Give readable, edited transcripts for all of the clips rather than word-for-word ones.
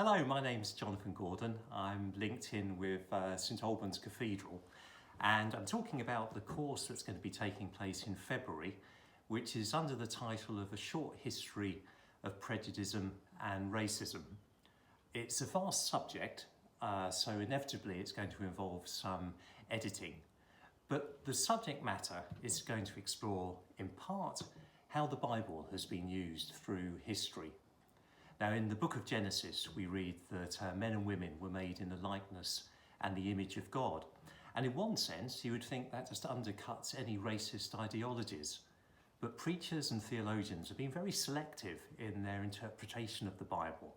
Hello, my name's Jonathan Gordon. I'm linked in with St Albans Cathedral, and I'm talking about the course that's going to be taking place in February, which is under the title of A Short History of Prejudice and Racism. It's a vast subject, so inevitably it's going to involve some editing. But the subject matter is going to explore, in part, how the Bible has been used through history. Now, in the book of Genesis, we read that men and women were made in the likeness and the image of God. And in one sense, you would think that just undercuts any racist ideologies. But preachers and theologians have been very selective in their interpretation of the Bible.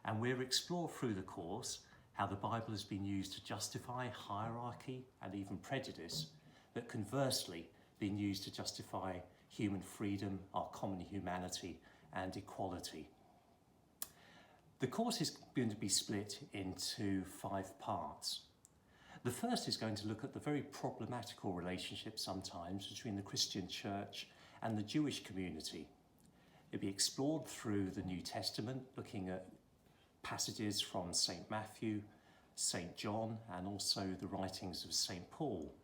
And we'll explore through the course how the Bible has been used to justify hierarchy and even prejudice, but conversely been used to justify human freedom, our common humanity and equality. The course is going to be split into 5 parts. The first is going to look at the very problematical relationship sometimes between the Christian church and the Jewish community. It'll be explored through the New Testament, looking at passages from St Matthew, St John, and also the writings of St Paul.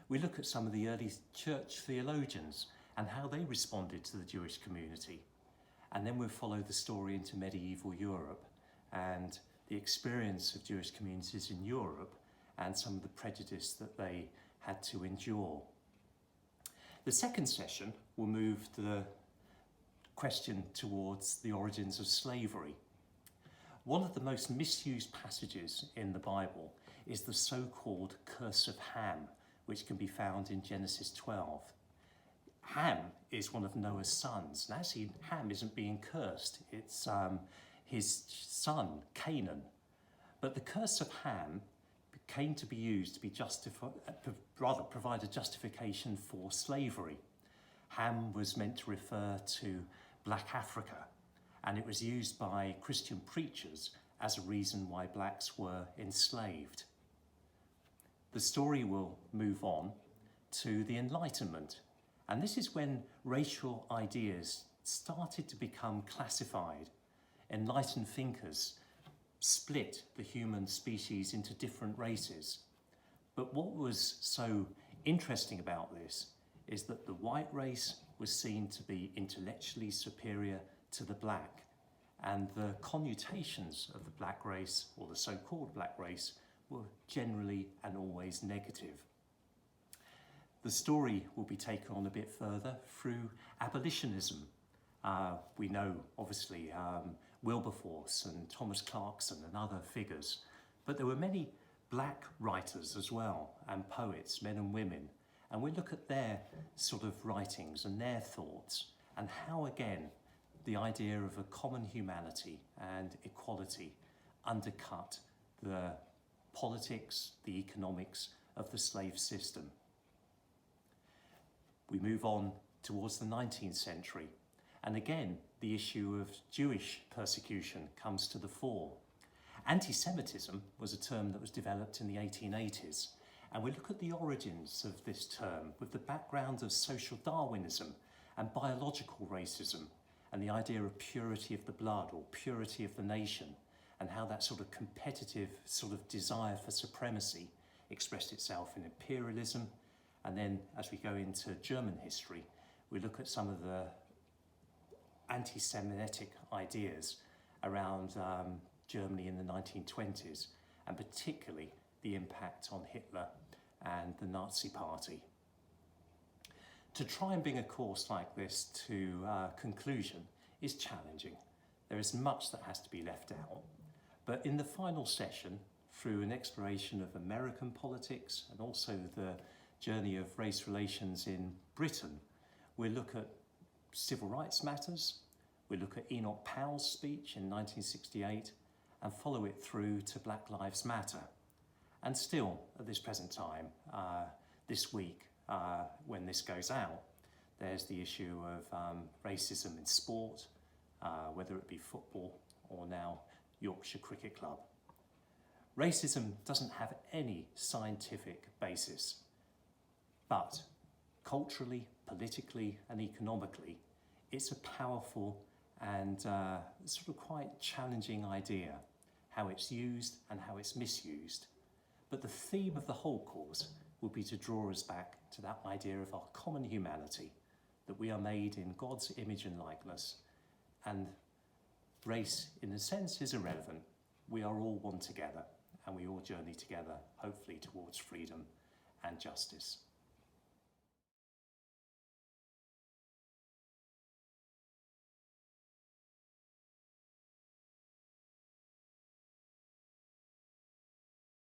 We look at some of the early church theologians and how they responded to the Jewish community. And then we'll follow the story into medieval Europe and the experience of Jewish communities in Europe and some of the prejudice that they had to endure. The second session will move the question towards the origins of slavery. One of the most misused passages in the Bible is the so-called curse of Ham, which can be found in Genesis 12. Ham is one of Noah's sons, and actually Ham isn't being cursed, it's his son, Canaan. But the curse of Ham came to be used to be provide a justification for slavery. Ham was meant to refer to Black Africa, and it was used by Christian preachers as a reason why blacks were enslaved. The story will move on to the Enlightenment. And this is when racial ideas started to become classified. Enlightened thinkers split the human species into different races. But what was so interesting about this is that the white race was seen to be intellectually superior to the black, and the connotations of the black race, or the so-called black race, were generally and always negative. The story will be taken on a bit further through abolitionism. We know, obviously, Wilberforce and Thomas Clarkson and other figures, but there were many black writers as well, and poets, men and women, and we look at their sort of writings and their thoughts, and how, again, the idea of a common humanity and equality undercut the politics, the economics of the slave system. We move on towards the 19th century, and again the issue of Jewish persecution comes to the fore. Anti-Semitism was a term that was developed in the 1880s, and we look at the origins of this term with the background of social Darwinism and biological racism, and the idea of purity of the blood or purity of the nation, and how that sort of competitive sort of desire for supremacy expressed itself in imperialism. And then as we go into German history, we look at some of the anti-Semitic ideas around Germany in the 1920s, and particularly the impact on Hitler and the Nazi Party. To try and bring a course like this to conclusion is challenging. There is much that has to be left out. But in the final session, through an exploration of American politics and also the journey of race relations in Britain, we'll look at civil rights matters, we'll look at Enoch Powell's speech in 1968 and follow it through to Black Lives Matter. And still, at this present time, this week, when this goes out, there's the issue of racism in sport, whether it be football or now Yorkshire Cricket Club. Racism doesn't have any scientific basis. But culturally, politically and economically, it's a powerful and sort of quite challenging idea, how it's used and how it's misused. But the theme of the whole course will be to draw us back to that idea of our common humanity, that we are made in God's image and likeness, and race, in a sense, is irrelevant. We are all one together, and we all journey together, hopefully, towards freedom and justice.